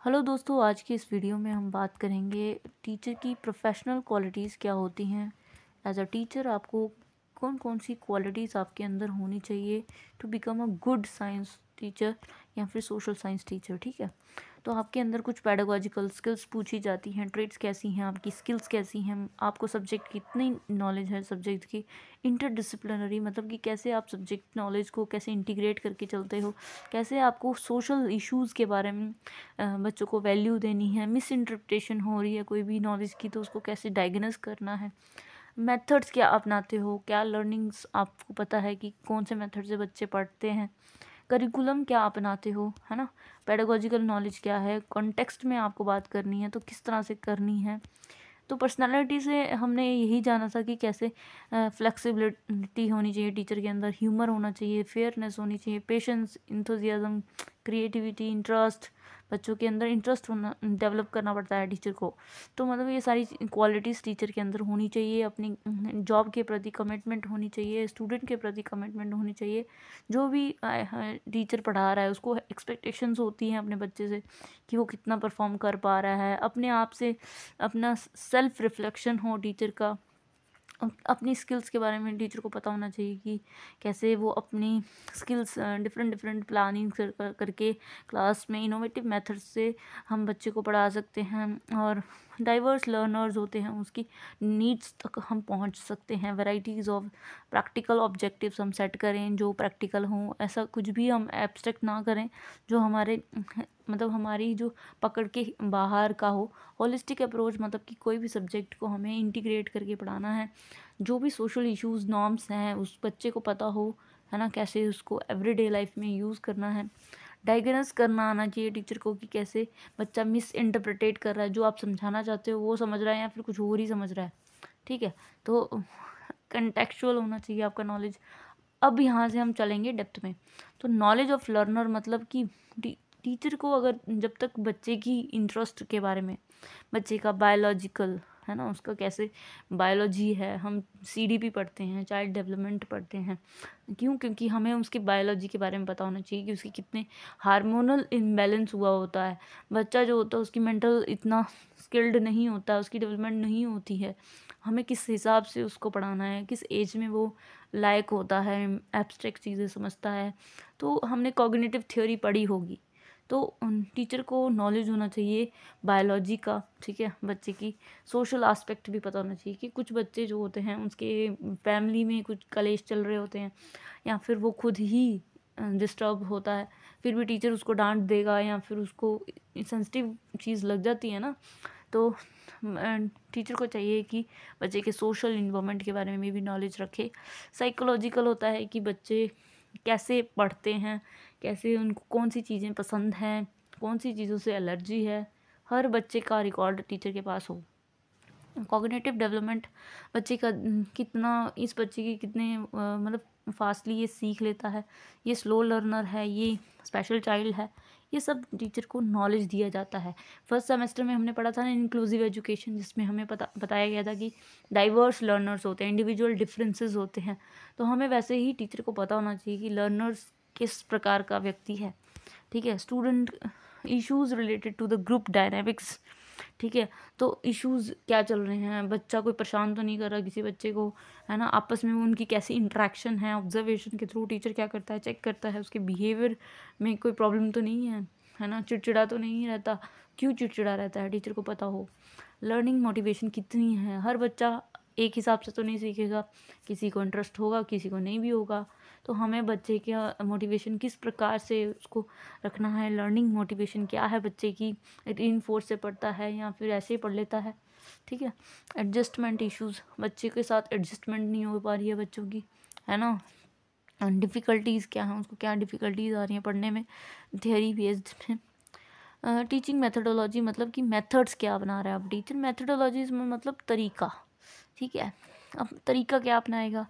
Hello दोस्तों, आज की इस वीडियो में हम बात करेंगे टीचर की प्रोफेशनल क्वालिटीज़ क्या होती हैं। एज अ टीचर आपको कौन कौन सी क्वालिटीज़ आपके अंदर होनी चाहिए to become a good science teacher या फिर सोशल साइंस टीचर। ठीक है, तो आपके अंदर कुछ पेडागोजिकल स्किल्स पूछी जाती हैं, ट्रेड्स कैसी हैं, आपकी स्किल्स कैसी हैं, आपको सब्जेक्ट की कितनी नॉलेज है, सब्जेक्ट की इंटरडिसिप्लिनरी मतलब कि कैसे आप सब्जेक्ट नॉलेज को कैसे इंटीग्रेट करके चलते हो, कैसे आपको सोशल इश्यूज़ के बारे में बच्चों को वैल्यू देनी है, मिस इंटरप्रिटेशन हो रही है कोई भी नॉलेज की तो उसको कैसे डायग्नोस करना है, मेथड्स क्या अपनाते हो, क्या लर्निंग्स आपको पता है कि कौन से मेथड से बच्चे पढ़ते हैं, करिकुलम क्या अपनाते हो, है ना, पेडागोजिकल नॉलेज क्या है, कॉन्टेक्स्ट में आपको बात करनी है तो किस तरह से करनी है। तो पर्सनालिटी से हमने यही जाना था कि कैसे फ्लेक्सिबिलिटी होनी चाहिए टीचर के अंदर, ह्यूमर होना चाहिए, फेयरनेस होनी चाहिए, पेशेंस, इंथुजियाज्म, क्रिएटिविटी, इंटरेस्ट, बच्चों के अंदर इंटरेस्ट होना डेवलप करना पड़ता है टीचर को। तो मतलब ये सारी क्वालिटीज़ टीचर के अंदर होनी चाहिए, अपनी जॉब के प्रति कमिटमेंट होनी चाहिए, स्टूडेंट के प्रति कमिटमेंट होनी चाहिए। जो भी टीचर पढ़ा रहा है उसको एक्सपेक्टेशंस होती हैं अपने बच्चे से कि वो कितना परफॉर्म कर पा रहा है, अपने आप से अपना सेल्फ रिफ्लेक्शन हो टीचर का, अपनी स्किल्स के बारे में टीचर को पता होना चाहिए कि कैसे वो अपनी स्किल्स डिफरेंट डिफरेंट प्लानिंग करके क्लास में इनोवेटिव मेथड से हम बच्चे को पढ़ा सकते हैं और डाइवर्स लर्नर्स होते हैं उसकी नीड्स तक हम पहुंच सकते हैं। वैराइटीज़ ऑफ प्रैक्टिकल ऑब्जेक्टिव्स हम सेट करें जो प्रैक्टिकल हों, ऐसा कुछ भी हम एब्स्ट्रैक्ट ना करें जो हमारे मतलब हमारी जो पकड़ के बाहर का हो। होलिस्टिक अप्रोच मतलब कि कोई भी सब्जेक्ट को हमें इंटीग्रेट करके पढ़ाना है, जो भी सोशल इश्यूज नॉर्म्स हैं उस बच्चे को पता हो, है ना, कैसे उसको एवरीडे लाइफ में यूज़ करना है। डायग्नोस करना आना चाहिए टीचर को कि कैसे बच्चा मिस इंटरप्रिटेट कर रहा है, जो आप समझाना चाहते हो वो समझ रहा है या फिर कुछ और ही समझ रहा है। ठीक है, तो कंटेक्चुअल होना चाहिए आपका नॉलेज। अब यहाँ से हम चलेंगे डेप्थ में। तो नॉलेज ऑफ लर्नर मतलब कि टीचर को अगर जब तक बच्चे की इंटरेस्ट के बारे में, बच्चे का बायोलॉजिकल, है ना, उसका कैसे बायोलॉजी है, हम सीडीपी पढ़ते हैं, चाइल्ड डेवलपमेंट पढ़ते हैं, क्यों? क्योंकि हमें उसकी बायोलॉजी के बारे में पता होना चाहिए कि उसकी कितने हार्मोनल इम्बैलेंस हुआ होता है। बच्चा जो होता है उसकी मेंटल इतना स्किल्ड नहीं होता, उसकी डेवलपमेंट नहीं होती है, हमें किस हिसाब से उसको पढ़ाना है, किस एज में वो लायक होता है, एब्स्ट्रैक्ट चीज़ें समझता है। तो हमने कॉग्निटिव थ्योरी पढ़ी होगी, तो टीचर को नॉलेज होना चाहिए बायोलॉजी का। ठीक है, बच्चे की सोशल एस्पेक्ट भी पता होना चाहिए कि कुछ बच्चे जो होते हैं उसके फैमिली में कुछ कलेश चल रहे होते हैं या फिर वो खुद ही डिस्टर्ब होता है, फिर भी टीचर उसको डांट देगा या फिर उसको सेंसिटिव चीज़ लग जाती है ना, तो टीचर को चाहिए कि बच्चे के सोशल इन्वायरमेंट के बारे में भी नॉलेज रखे। साइकोलॉजिकल होता है कि बच्चे कैसे पढ़ते हैं, कैसे उनको कौन सी चीज़ें पसंद हैं, कौन सी चीज़ों से एलर्जी है, हर बच्चे का रिकॉर्ड टीचर के पास हो। कॉग्निटिव डेवलपमेंट बच्चे का कितना, इस बच्चे की कितने मतलब फास्टली ये सीख लेता है, ये स्लो लर्नर है, ये स्पेशल चाइल्ड है, ये सब टीचर को नॉलेज दिया जाता है। फर्स्ट सेमेस्टर में हमने पढ़ा था ना इंक्लूसिव एजुकेशन, जिसमें हमें बताया गया था कि डाइवर्स लर्नर्स होते हैं, इंडिविजुअल डिफरेंसेस होते हैं। तो हमें वैसे ही टीचर को पता होना चाहिए कि लर्नर्स किस प्रकार का व्यक्ति है। ठीक है, student issues related to the group dynamics. ठीक है, तो इश्यूज क्या चल रहे हैं, बच्चा कोई परेशान तो नहीं कर रहा किसी बच्चे को, है ना, आपस में उनकी कैसी इंटरेक्शन है, ऑब्जर्वेशन के थ्रू टीचर क्या करता है, चेक करता है उसके बिहेवियर में कोई प्रॉब्लम तो नहीं है ना, चिड़चिड़ा तो नहीं रहता, क्यों चिड़चिड़ा रहता है, टीचर को पता हो। लर्निंग मोटिवेशन कितनी है, हर बच्चा एक हिसाब से तो नहीं सीखेगा, किसी को इंटरेस्ट होगा किसी को नहीं भी होगा। तो हमें बच्चे का मोटिवेशन किस प्रकार से उसको रखना है, लर्निंग मोटिवेशन क्या है बच्चे की, रीइंफोर्स से पढ़ता है या फिर ऐसे ही पढ़ लेता है। ठीक है, एडजस्टमेंट इश्यूज, बच्चे के साथ एडजस्टमेंट नहीं हो पा रही है बच्चों की, है ना, डिफ़िकल्टीज़ क्या हैं, उसको क्या डिफ़िकल्टीज़ आ रही हैं पढ़ने में, थियरी बेस्ड में। टीचिंग मेथडोलॉजी मतलब कि मेथड्स क्या अपना रहा है अब टीचर, मेथडोलॉजीज में मतलब तरीका। ठीक है, अब तरीका क्या अपनाएगा,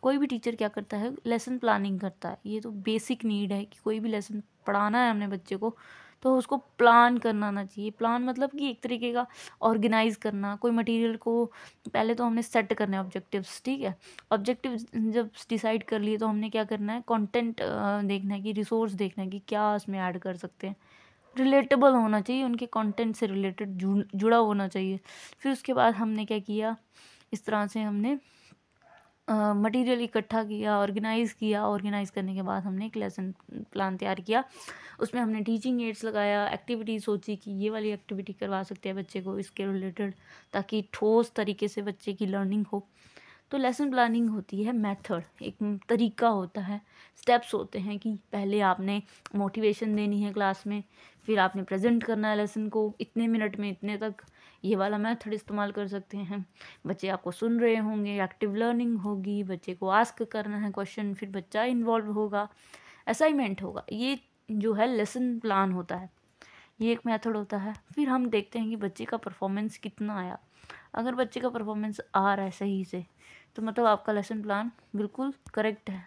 कोई भी टीचर क्या करता है, लेसन प्लानिंग करता है। ये तो बेसिक नीड है कि कोई भी लेसन पढ़ाना है हमने बच्चे को तो उसको प्लान करना आना चाहिए। प्लान मतलब कि एक तरीके का ऑर्गेनाइज करना, कोई मटेरियल को पहले तो हमने सेट करना है ऑब्जेक्टिव्स। ठीक है, ऑब्जेक्टिव जब डिसाइड कर लिए तो हमने क्या करना है, कंटेंट देखना है कि रिसोर्स देखना है कि क्या इसमें ऐड कर सकते हैं। रिलेटेबल होना चाहिए, उनके कंटेंट से रिलेटेड जुड़ा होना चाहिए। फिर उसके बाद हमने क्या किया, इस तरह से हमने मटेरियल इकट्ठा किया, ऑर्गेनाइज़ करने के बाद हमने एक लेसन प्लान तैयार किया। उसमें हमने टीचिंग एड्स लगाया, एक्टिविटी सोची कि ये वाली एक्टिविटी करवा सकते हैं बच्चे को इसके रिलेटेड, ताकि ठोस तरीके से बच्चे की लर्निंग हो। तो लेसन प्लानिंग होती है मेथड, एक तरीका होता है, स्टेप्स होते हैं कि पहले आपने मोटिवेशन देनी है क्लास में, फिर आपने प्रेजेंट करना है लेसन को इतने मिनट में इतने तक, ये वाला मेथड इस्तेमाल कर सकते हैं। बच्चे आपको सुन रहे होंगे, एक्टिव लर्निंग होगी, बच्चे को आस्क करना है क्वेश्चन, फिर बच्चा इन्वॉल्व होगा, असाइनमेंट होगा। ये जो है लेसन प्लान होता है, ये एक मेथड होता है। फिर हम देखते हैं कि बच्चे का परफॉर्मेंस कितना आया। अगर बच्चे का परफॉर्मेंस आ रहा है सही से, तो मतलब आपका लेसन प्लान बिल्कुल करेक्ट है।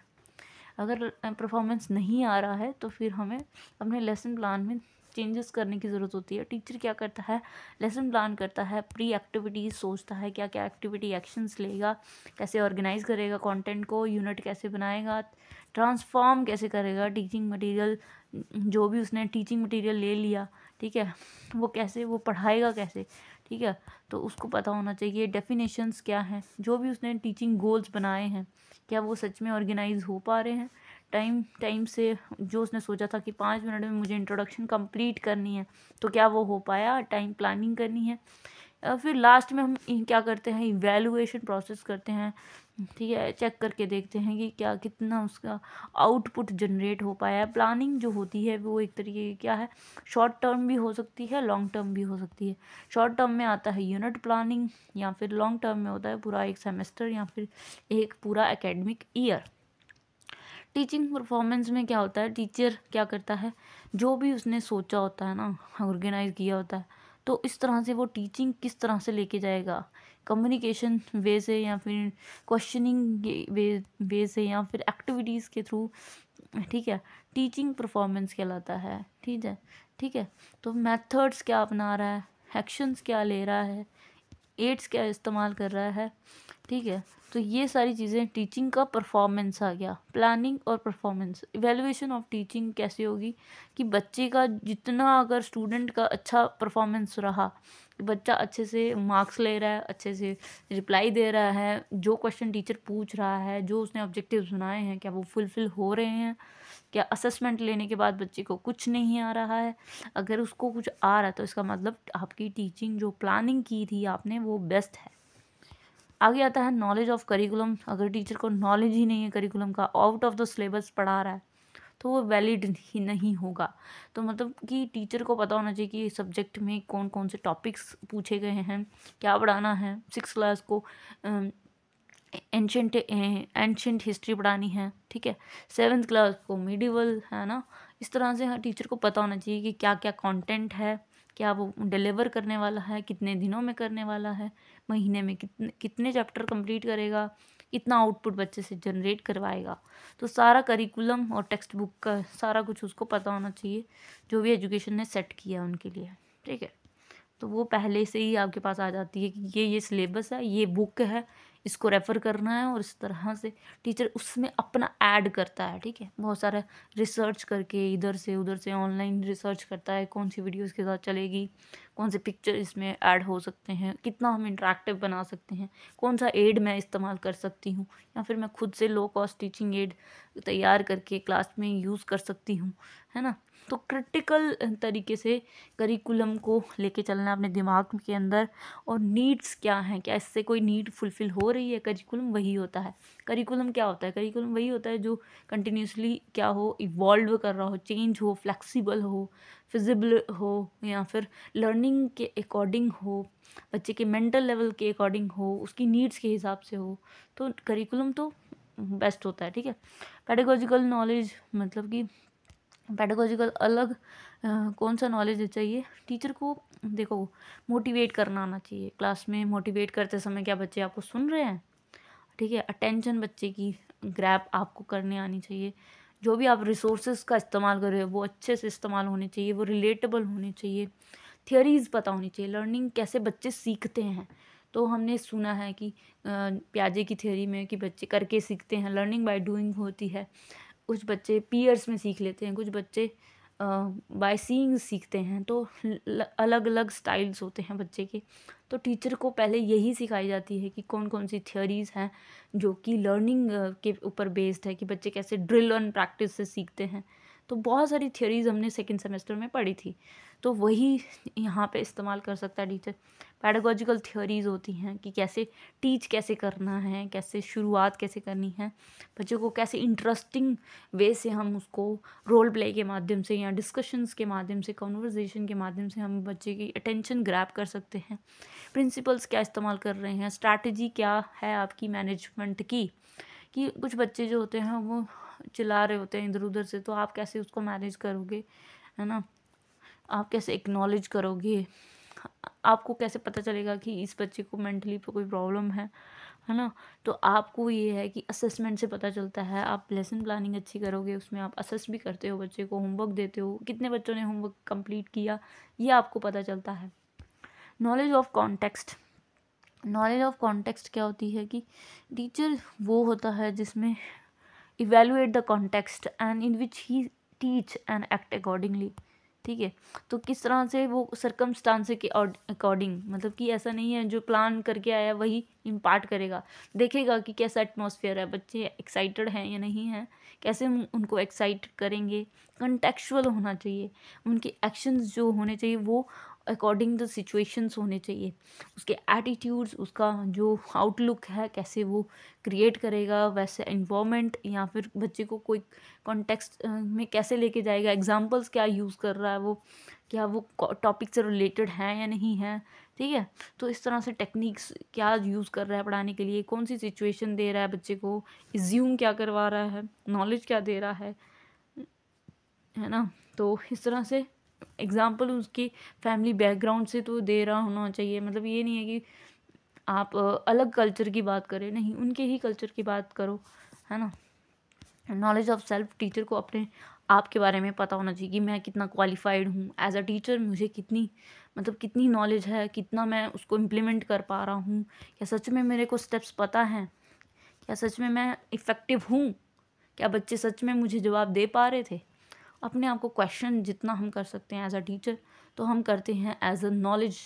अगर परफॉर्मेंस नहीं आ रहा है तो फिर हमें अपने लेसन प्लान में चेंजेस करने की ज़रूरत होती है। टीचर क्या करता है, लेसन प्लान करता है, प्री एक्टिविटीज़ सोचता है, क्या क्या एक्टिविटी एक्शंस लेगा, कैसे ऑर्गेनाइज करेगा कंटेंट को, यूनिट कैसे बनाएगा, ट्रांसफॉर्म कैसे करेगा टीचिंग मटेरियल, जो भी उसने टीचिंग मटेरियल ले लिया, ठीक है, वो कैसे वो पढ़ाएगा कैसे, ठीक है। तो उसको पता होना चाहिए डेफिनेशंस क्या हैं, जो भी उसने टीचिंग गोल्स बनाए हैं क्या वो सच में ऑर्गेनाइज हो पा रहे हैं टाइम से। जो उसने सोचा था कि 5 मिनट में मुझे इंट्रोडक्शन कंप्लीट करनी है, तो क्या वो हो पाया, टाइम प्लानिंग करनी है। फिर लास्ट में हम क्या करते हैं, इवैल्यूएशन प्रोसेस करते हैं, ठीक है, चेक करके देखते हैं कि क्या कितना उसका आउटपुट जनरेट हो पाया है। प्लानिंग जो होती है वो एक तरीके की क्या है, शॉर्ट टर्म भी हो सकती है, लॉन्ग टर्म भी हो सकती है। शॉर्ट टर्म में आता है यूनिट प्लानिंग, या फिर लॉन्ग टर्म में होता है पूरा एक सेमेस्टर या फिर एक पूरा एकेडमिक ईयर। टीचिंग परफॉर्मेंस में क्या होता है, टीचर क्या करता है, जो भी उसने सोचा होता है ना, ऑर्गेनाइज किया होता है, तो इस तरह से वो टीचिंग किस तरह से लेके जाएगा, कम्युनिकेशन वे से या फिर क्वेश्चनिंग वे से या फिर एक्टिविटीज़ के थ्रू, ठीक है, टीचिंग परफॉर्मेंस कहलाता है। ठीक है। तो मेथड्स क्या अपना रहा है, एक्शंस क्या ले रहा है, एड्स क्या इस्तेमाल कर रहा है, ठीक है। तो ये सारी चीज़ें टीचिंग का परफॉर्मेंस आ गया। प्लानिंग और परफॉर्मेंस, इवैल्यूएशन ऑफ टीचिंग कैसे होगी कि बच्चे का जितना, अगर स्टूडेंट का अच्छा परफॉर्मेंस रहा, बच्चा अच्छे से मार्क्स ले रहा है, अच्छे से रिप्लाई दे रहा है, जो क्वेश्चन टीचर पूछ रहा है, जो उसने ऑब्जेक्टिव्स बनाए हैं, क्या वो फुलफिल हो रहे हैं, क्या असेसमेंट लेने के बाद बच्चे को कुछ नहीं आ रहा है। अगर उसको कुछ आ रहा है तो इसका मतलब आपकी टीचिंग जो प्लानिंग की थी आपने वो बेस्ट है। आगे आता है नॉलेज ऑफ करिकुलम। अगर टीचर को नॉलेज ही नहीं है करिकुलम का, आउट ऑफ द सिलेबस पढ़ा रहा है, तो वो वैलिड ही नहीं होगा। तो मतलब कि टीचर को पता होना चाहिए कि सब्जेक्ट में कौन कौन से टॉपिक्स पूछे गए हैं, क्या पढ़ाना है। 6th क्लास को एंशेंट हिस्ट्री पढ़ानी है, ठीक है। 7th क्लास को मिडिवल, है ना। इस तरह से हर टीचर को पता होना चाहिए कि क्या क्या कंटेंट है, क्या वो डिलीवर करने वाला है, कितने दिनों में करने वाला है, महीने में कितने चैप्टर कंप्लीट करेगा, कितना आउटपुट बच्चे से जनरेट करवाएगा। तो सारा करिकुलम और टेक्स्ट बुक का सारा कुछ उसको पता होना चाहिए, जो भी एजुकेशन ने सेट किया उनके लिए, ठीक है। तो वो पहले से ही आपके पास आ जाती है कि ये सिलेबस है, ये बुक है, इसको रेफ़र करना है, और इस तरह से टीचर उसमें अपना ऐड करता है, ठीक है। बहुत सारा रिसर्च करके इधर से उधर से ऑनलाइन रिसर्च करता है, कौन सी वीडियो इसके साथ चलेगी, कौन से पिक्चर इसमें ऐड हो सकते हैं, कितना हम इंटरेक्टिव बना सकते हैं, कौन सा एड मैं इस्तेमाल कर सकती हूँ, या फिर मैं खुद से लो कॉस्ट टीचिंग एड तैयार करके क्लास में यूज़ कर सकती हूँ, है ना। तो क्रिटिकल तरीके से करिकुलम को लेके चलना है अपने दिमाग के अंदर, और नीड्स क्या हैं, क्या इससे कोई नीड फुलफिल हो रही है। करिकुलम वही होता है। करिकुलम क्या होता है, करिकुलम वही होता है जो कंटिन्यूसली क्या हो, इवॉल्व कर रहा हो, चेंज हो, फ्लेक्सिबल हो, फिजिबल हो, या फिर लर्निंग के अकॉर्डिंग हो, बच्चे के मेंटल लेवल के अकॉर्डिंग हो, उसकी नीड्स के हिसाब से हो। तो करिकुलम तो बेस्ट होता है, ठीक है। पेडागोजिकल नॉलेज, मतलब कि पेडागोजिकल अलग कौन सा नॉलेज चाहिए टीचर को, देखो मोटिवेट करना आना चाहिए। क्लास में मोटिवेट करते समय क्या बच्चे आपको सुन रहे हैं, ठीक है। अटेंशन बच्चे की ग्रैब आपको करने आनी चाहिए। जो भी आप रिसोर्सेज का इस्तेमाल कर रहे हो वो अच्छे से इस्तेमाल होने चाहिए, वो रिलेटेबल होने चाहिए, थियरीज पता होनी चाहिए, लर्निंग कैसे बच्चे सीखते हैं। तो हमने सुना है कि प्याजे की थ्योरी में कि बच्चे करके सीखते हैं, लर्निंग बाय डूइंग होती है। कुछ बच्चे पीयर्स में सीख लेते हैं, कुछ बच्चे बाय सीइंग सीखते हैं, तो अलग अलग स्टाइल्स होते हैं बच्चे के। तो टीचर को पहले यही सिखाई जाती है कि कौन कौन सी थ्योरीज़ हैं जो कि लर्निंग के ऊपर बेस्ड है, कि बच्चे कैसे ड्रिल एंड प्रैक्टिस से सीखते हैं। तो बहुत सारी थ्योरीज़ हमने सेकंड सेमेस्टर में पढ़ी थी, तो वही यहाँ पे इस्तेमाल कर सकता है टीचर। पैडागोजिकल थ्योरीज़ होती हैं कि कैसे टीच कैसे करना है, कैसे शुरुआत कैसे करनी है, बच्चों को कैसे इंटरेस्टिंग वे से हम उसको रोल प्ले के माध्यम से या डिस्कशंस के माध्यम से, कॉन्वर्जेसन के माध्यम से हम बच्चे की अटेंशन ग्रैब कर सकते हैं। प्रिंसिपल्स क्या इस्तेमाल कर रहे हैं, स्ट्रैटेजी क्या है आपकी मैनेजमेंट की, कि कुछ बच्चे जो होते हैं वो चिल्ला रहे होते हैं इधर उधर से, तो आप कैसे उसको मैनेज करोगे, है ना। आप कैसे एक्नॉलेज करोगे, आपको कैसे पता चलेगा कि इस बच्चे को मेंटली कोई प्रॉब्लम है ना। तो आपको ये है कि असेसमेंट से पता चलता है। आप लेसन प्लानिंग अच्छी करोगे, उसमें आप असेस भी करते हो बच्चे को, होमवर्क देते हो, कितने बच्चों ने होमवर्क कंप्लीट किया ये आपको पता चलता है। Knowledge of context, knowledge of context क्या होती है कि टीचर वो होता है जिसमें evaluate the context and in which he teach and act accordingly. ठीक है, तो किस तरह से वो सरकमस्टांस के अकॉर्डिंग, मतलब कि ऐसा नहीं है जो प्लान करके आया वही इम्पार्ट करेगा, देखेगा कि कैसा एटमॉस्फेयर है, बच्चे एक्साइटेड हैं या नहीं हैं, कैसे उनको एक्साइट करेंगे। कंटेक्चुअल होना चाहिए, उनके एक्शंस जो होने चाहिए वो अकॉर्डिंग द सिचुएशंस होने चाहिए। उसके एटीट्यूड्स, उसका जो आउटलुक है कैसे वो क्रिएट करेगा, वैसे इन्वायरमेंट या फिर बच्चे को कोई कॉन्टेक्स्ट में कैसे लेके जाएगा, एग्जांपल्स क्या यूज़ कर रहा है वो, क्या वो टॉपिक से रिलेटेड है या नहीं है। ठीक है, तो इस तरह से टेक्निक्स क्या यूज़ कर रहा है पढ़ाने के लिए, कौन सी सिचुएशन दे रहा है बच्चे को, इज्यूम क्या करवा रहा है, नॉलेज क्या दे रहा है ना। तो इस तरह से एग्जाम्पल उसके फैमिली बैकग्राउंड से तो दे रहा होना चाहिए, मतलब ये नहीं है कि आप अलग कल्चर की बात करें, नहीं, उनके ही कल्चर की बात करो, है ना। नॉलेज ऑफ सेल्फ, टीचर को अपने आप के बारे में पता होना चाहिए कि मैं कितना क्वालिफाइड हूँ एज अ टीचर, मुझे कितनी मतलब कितनी नॉलेज है, कितना मैं उसको इम्प्लीमेंट कर पा रहा हूँ, क्या सच में मेरे को स्टेप्स पता हैं, क्या सच में मैं इफ़ेक्टिव हूँ, क्या बच्चे सच में मुझे जवाब दे पा रहे थे। अपने आप को क्वेश्चन जितना हम कर सकते हैं एज अ टीचर, तो हम करते हैं एज अ नॉलेज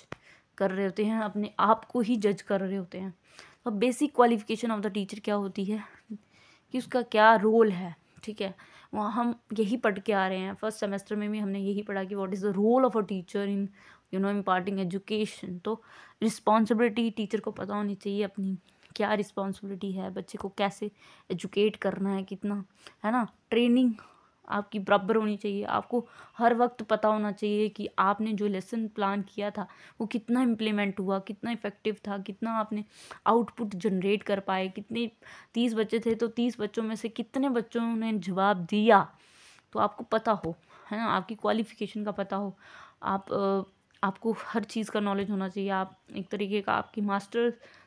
कर रहे होते हैं, अपने आप को ही जज कर रहे होते हैं। तो basic qualification of the teacher क्या होती है कि उसका क्या रोल है। ठीक है, वहाँ हम यही पढ़ के आ रहे हैं, फर्स्ट सेमेस्टर में भी हमने यही पढ़ा कि what is the role of a teacher in imparting education. तो रिस्पॉन्सिबिलिटी टीचर को पता होनी चाहिए अपनी, क्या रिस्पॉन्सिबिलिटी है, बच्चे को कैसे एजुकेट करना है, कितना, है ना। ट्रेनिंग आपकी बराबर होनी चाहिए, आपको हर वक्त पता होना चाहिए कि आपने जो लेसन प्लान किया था वो कितना इम्प्लीमेंट हुआ, कितना इफ़ेक्टिव था, कितना आपने आउटपुट जनरेट कर पाए, कितने 30 बच्चे थे तो 30 बच्चों में से कितने बच्चों ने जवाब दिया, तो आपको पता हो, है ना, आपकी क्वालिफ़िकेशन का पता हो। आपको हर चीज़ का नॉलेज होना चाहिए। आप एक तरीके का आपकी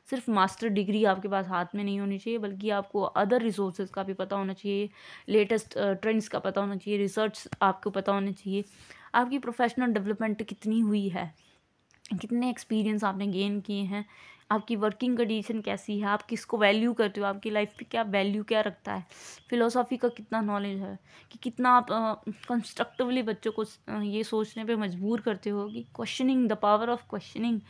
सिर्फ मास्टर डिग्री आपके पास हाथ में नहीं होनी चाहिए, बल्कि आपको अदर रिसोर्सेज का भी पता होना चाहिए, लेटेस्ट ट्रेंड्स का पता होना चाहिए, रिसर्च आपको पता होना चाहिए, आपकी प्रोफेशनल डेवलपमेंट कितनी हुई है, कितने एक्सपीरियंस आपने गेन किए हैं, आपकी वर्किंग कंडीशन कैसी है, आप किसको वैल्यू करते हो, आपकी लाइफ पे क्या वैल्यू क्या रखता है, फ़िलोसॉफ़ी का कितना नॉलेज है, कि कितना आप कंस्ट्रक्टिवली बच्चों को ये सोचने पे मजबूर करते हो कि questioning, the power of questioning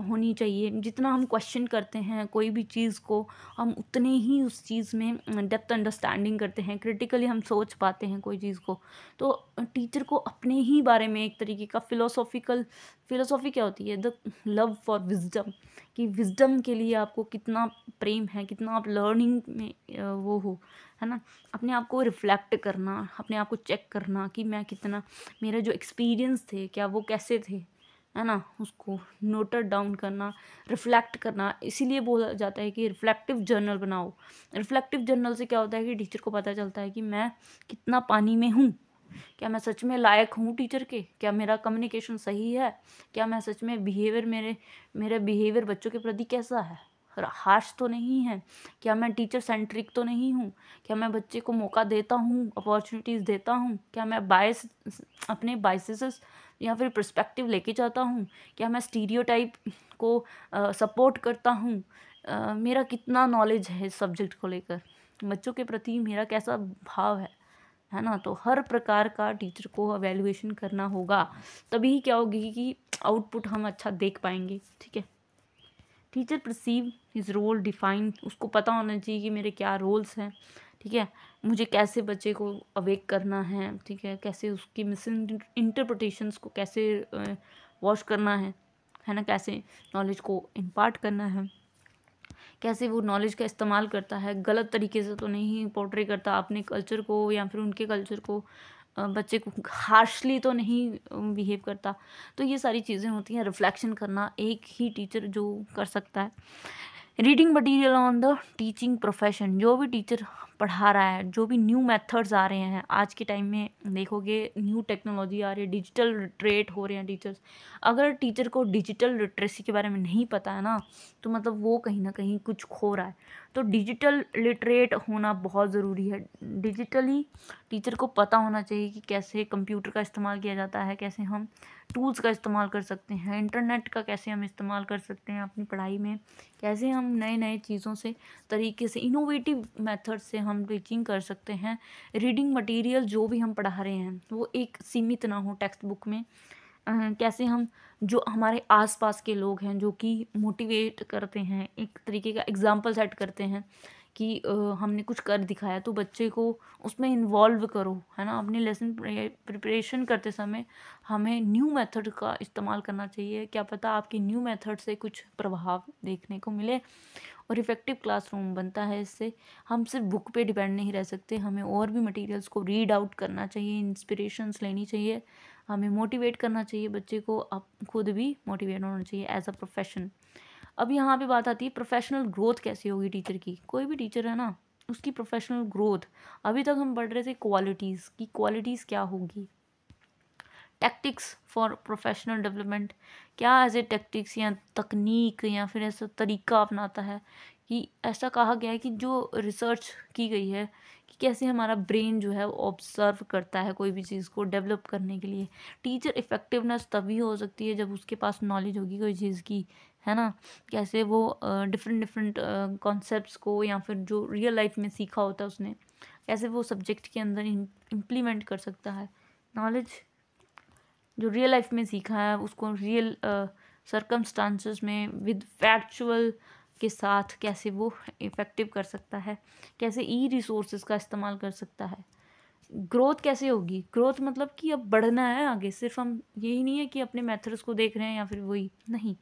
होनी चाहिए। जितना हम क्वेश्चन करते हैं कोई भी चीज़ को, हम उतने ही उस चीज़ में डेप्थ अंडरस्टैंडिंग करते हैं, क्रिटिकली हम सोच पाते हैं कोई चीज़ को। तो टीचर को अपने ही बारे में एक तरीके का फ़िलोसॉफ़ी क्या होती है, द लव फॉर विज़डम, कि विज़डम के लिए आपको कितना प्रेम है, कितना आप लर्निंग में वो हो, है ना। अपने आप को रिफ़्लेक्ट करना, अपने आप को चेक करना कि मैं कितना, मेरे जो एक्सपीरियंस थे क्या वो कैसे थे, है ना, उसको नोटेड डाउन करना, रिफ़्लेक्ट करना। इसीलिए बोला जाता है कि रिफ़्लेक्टिव जर्नल बनाओ। रिफ़्लेक्टिव जर्नल से क्या होता है कि टीचर को पता चलता है कि मैं कितना पानी में हूँ, क्या मैं सच में लायक हूँ टीचर के, क्या मेरा कम्युनिकेशन सही है, क्या मैं सच में मेरे बिहेवियर बच्चों के प्रति कैसा है, हार्श तो नहीं है, क्या मैं टीचर सेंट्रिक तो नहीं हूँ, क्या मैं बच्चे को मौका देता हूँ, अपॉर्चुनिटीज़ देता हूँ, क्या मैं अपने बायसेस या फिर पर्सपेक्टिव लेके जाता हूँ, क्या मैं स्टीरियोटाइप को सपोर्ट करता हूँ, मेरा कितना नॉलेज है इस सब्जेक्ट को लेकर, बच्चों के प्रति मेरा कैसा भाव है है ना। तो हर प्रकार का टीचर को एवेल्युएशन करना होगा, तभी क्या होगी कि आउटपुट हम अच्छा देख पाएंगे, ठीक है। Teacher perceive his role define, उसको पता होना चाहिए कि मेरे क्या रोल्स हैं, ठीक है। मुझे कैसे बच्चे को अवेक करना है, ठीक है, कैसे उसकी मिस इंटरप्रिटेशंस को कैसे वॉश करना है ना, कैसे नॉलेज को इम्पार्ट करना है, कैसे वो नॉलेज का इस्तेमाल करता है, गलत तरीके से तो नहीं पोर्ट्रे करता अपने कल्चर को या फिर उनके कल्चर को, बच्चे को हार्शली तो नहीं बिहेव करता। तो ये सारी चीज़ें होती हैं, रिफ्लेक्शन करना एक ही टीचर जो कर सकता है। Reading material on the teaching profession, जो भी टीचर पढ़ा रहा है, जो भी न्यू मेथड्स आ रहे हैं आज के टाइम में, देखोगे न्यू टेक्नोलॉजी आ रही है, डिजिटल लिटरेट हो रहे हैं टीचर्स। अगर टीचर को डिजिटल लिटरेसी के बारे में नहीं पता है ना, तो मतलब वो कहीं ना कहीं कुछ खो रहा है। तो डिजिटल लिटरेट होना बहुत ज़रूरी है। डिजिटली टीचर को पता होना चाहिए कि कैसे कंप्यूटर का इस्तेमाल किया जाता है, कैसे हम टूल्स का इस्तेमाल कर सकते हैं, इंटरनेट का कैसे हम इस्तेमाल कर सकते हैं अपनी पढ़ाई में, कैसे हम नए नए चीज़ों से तरीके से इनोवेटिव मेथड से हम टीचिंग कर सकते हैं। रीडिंग मटेरियल जो भी हम पढ़ा रहे हैं वो एक सीमित ना हो टेक्स्ट बुक में। कैसे हम जो हमारे आसपास के लोग हैं जो कि मोटिवेट करते हैं, एक तरीके का एग्जाम्पल सेट करते हैं कि हमने कुछ कर दिखाया, तो बच्चे को उसमें इन्वॉल्व करो, है ना। अपने लेसन प्रिपरेशन करते समय हमें न्यू मेथड का इस्तेमाल करना चाहिए। क्या पता आपके न्यू मेथड से कुछ प्रभाव देखने को मिले और इफ़ेक्टिव क्लासरूम बनता है इससे। हम सिर्फ बुक पे डिपेंड नहीं रह सकते, हमें और भी मटेरियल्स को रीड आउट करना चाहिए, इंस्पिरेशंस लेनी चाहिए, हमें मोटिवेट करना चाहिए बच्चे को, आप खुद भी मोटिवेट होना चाहिए एज अ प्रोफेशन। अब यहाँ पे बात आती है प्रोफेशनल ग्रोथ कैसी होगी टीचर की। कोई भी टीचर है ना, उसकी प्रोफेशनल ग्रोथ, अभी तक हम पढ़ रहे थे क्वालिटीज़ की, क्वालिटीज़ क्या होगी, टैक्टिक्स फॉर प्रोफेशनल डेवलपमेंट, क्या ऐसे टैक्टिक्स या तकनीक या फिर ऐसा तरीका अपनाता है कि ऐसा कहा गया है कि जो रिसर्च की गई है कि कैसे हमारा ब्रेन जो है वो ऑब्जर्व करता है कोई भी चीज़ को डेवलप करने के लिए। टीचर इफ़ेक्टिवनेस तभी हो सकती है जब उसके पास नॉलेज होगी कोई चीज़ की, है ना। कैसे वो डिफरेंट डिफरेंट कॉन्सेप्ट्स को या फिर जो रियल लाइफ में सीखा होता है उसने, कैसे वो सब्जेक्ट के अंदर इम्प्लीमेंट कर सकता है। नॉलेज जो रियल लाइफ में सीखा है उसको रियल सर्कमस्टांसेस में विद फैक्चुअल के साथ कैसे वो इफ़ेक्टिव कर सकता है, कैसे ई रिसोर्सेज का इस्तेमाल कर सकता है। ग्रोथ कैसे होगी, ग्रोथ मतलब कि अब बढ़ना है आगे, सिर्फ हम यही नहीं है कि अपने मेथड्स को देख रहे हैं या फिर वही नहीं,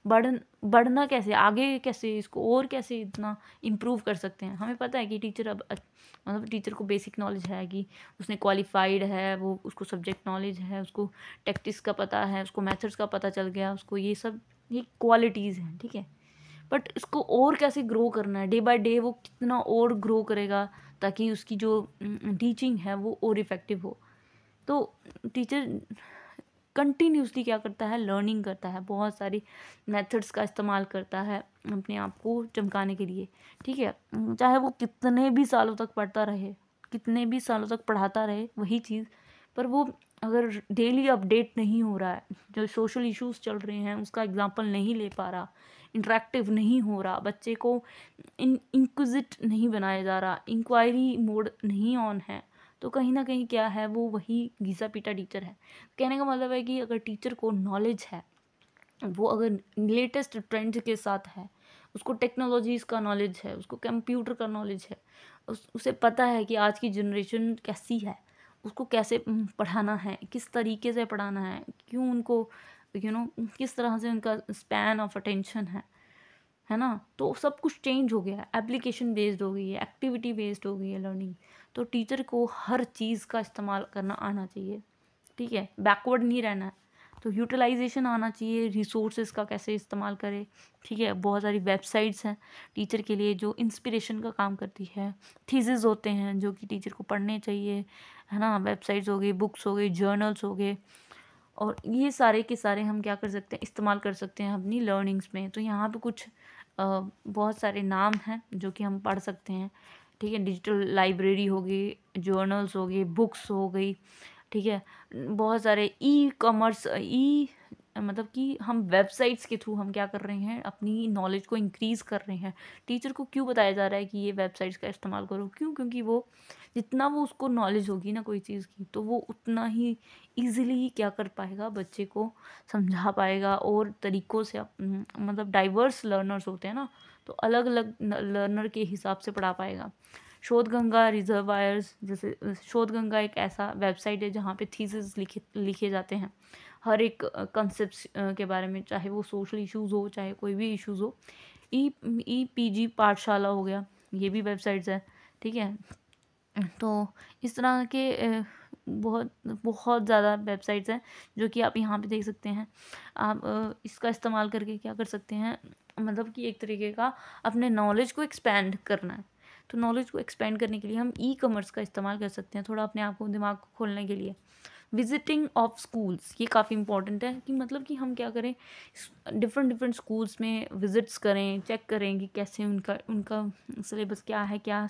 बढ़ना कैसे आगे, कैसे इसको और कैसे इतना इम्प्रूव कर सकते हैं। हमें पता है कि टीचर अब मतलब टीचर को बेसिक नॉलेज है कि उसने क्वालिफाइड है, वो उसको सब्जेक्ट नॉलेज है, उसको टैक्टिक्स का पता है, उसको मेथड्स का पता चल गया, उसको ये सब ये क्वालिटीज़ हैं, ठीक है। बट इसको और कैसे ग्रो करना है, डे बाय डे वो कितना और ग्रो करेगा ताकि उसकी जो टीचिंग है वो और इफ़ेक्टिव हो। तो टीचर कंटिन्यूसली क्या करता है, लर्निंग करता है, बहुत सारी मेथड्स का इस्तेमाल करता है अपने आप को चमकाने के लिए, ठीक है। चाहे वो कितने भी सालों तक पढ़ता रहे, कितने भी सालों तक पढ़ाता रहे वही चीज़, पर वो अगर डेली अपडेट नहीं हो रहा है, जो सोशल इश्यूज चल रहे हैं उसका एग्जाम्पल नहीं ले पा रहा, इंटरेक्टिव नहीं हो रहा, बच्चे को इंक्विजिट नहीं बनाया जा रहा, इंक्वायरी मोड नहीं ऑन है, तो कहीं ना कहीं क्या है, वो वही घिसा पीटा टीचर है। कहने का मतलब है कि अगर टीचर को नॉलेज है, वो अगर लेटेस्ट ट्रेंड के साथ है, उसको टेक्नोलॉजीज़ का नॉलेज है, उसको कंप्यूटर का नॉलेज है, उसे पता है कि आज की जनरेशन कैसी है, उसको कैसे पढ़ाना है, किस तरीके से पढ़ाना है, क्यों उनको किस तरह से उनका स्पैन ऑफ अटेंशन है ना। तो सब कुछ चेंज हो गया है, एप्लीकेशन बेस्ड हो गई है, एक्टिविटी बेस्ड हो गई है लर्निंग। तो टीचर को हर चीज़ का इस्तेमाल करना आना चाहिए, ठीक है, बैकवर्ड नहीं रहना है। तो यूटिलाइजेशन आना चाहिए, रिसोर्सेज का कैसे इस्तेमाल करें, ठीक है। बहुत सारी वेबसाइट्स हैं टीचर के लिए जो इंस्पिरेशन का काम करती है, थीसिस होते हैं जो कि टीचर को पढ़ने चाहिए, है ना। वेबसाइट्स हो गई, बुक्स हो गई, जर्नल्स हो गए, और ये सारे के सारे हम क्या कर सकते हैं, इस्तेमाल कर सकते हैं अपनी लर्निंग्स में। तो यहाँ पे कुछ बहुत सारे नाम हैं जो कि हम पढ़ सकते हैं, ठीक है। डिजिटल लाइब्रेरी हो गई, जर्नल्स हो गई, बुक्स हो गई, ठीक है। बहुत सारे ई कॉमर्स, ई मतलब कि हम वेबसाइट्स के थ्रू हम क्या कर रहे हैं, अपनी नॉलेज को इंक्रीज़ कर रहे हैं। टीचर को क्यों बताया जा रहा है कि ये वेबसाइट्स का इस्तेमाल करो? क्यों? क्योंकि वो जितना वो उसको नॉलेज होगी ना कोई चीज़ की, तो वो उतना ही ईज़िली क्या कर पाएगा, बच्चे को समझा पाएगा और तरीकों से मतलब डाइवर्स लर्नर्स होते हैं ना, तो अलग-अलग लर्नर के हिसाब से पढ़ा पाएगा। शोधगंगा रिजर्वायर्स, जैसे शोधगंगा एक ऐसा वेबसाइट है जहाँ पे थीसिस लिखे लिखे जाते हैं हर एक कॉन्सेप्ट्स के बारे में, चाहे वो सोशल इश्यूज़ हो, चाहे कोई भी इश्यूज़ हो। ई ईपीजी पाठशाला हो गया, ये भी वेबसाइट्स है, ठीक है? तो इस तरह के बहुत बहुत ज़्यादा वेबसाइट्स हैं जो कि आप यहाँ पे देख सकते हैं। आप इसका इस्तेमाल करके क्या कर सकते हैं, मतलब कि एक तरीके का अपने नॉलेज को एक्सपेंड करना है। तो नॉलेज को एक्सपेंड करने के लिए हम ई-कॉमर्स का इस्तेमाल कर सकते हैं, थोड़ा अपने आप को, दिमाग को खोलने के लिए। विजिटिंग ऑफ स्कूल्स, ये काफ़ी इंपॉर्टेंट है कि मतलब कि हम क्या करें, डिफरेंट डिफरेंट स्कूल्स में विजिट्स करें, चेक करें कि कैसे उनका उनका सिलेबस क्या है, क्या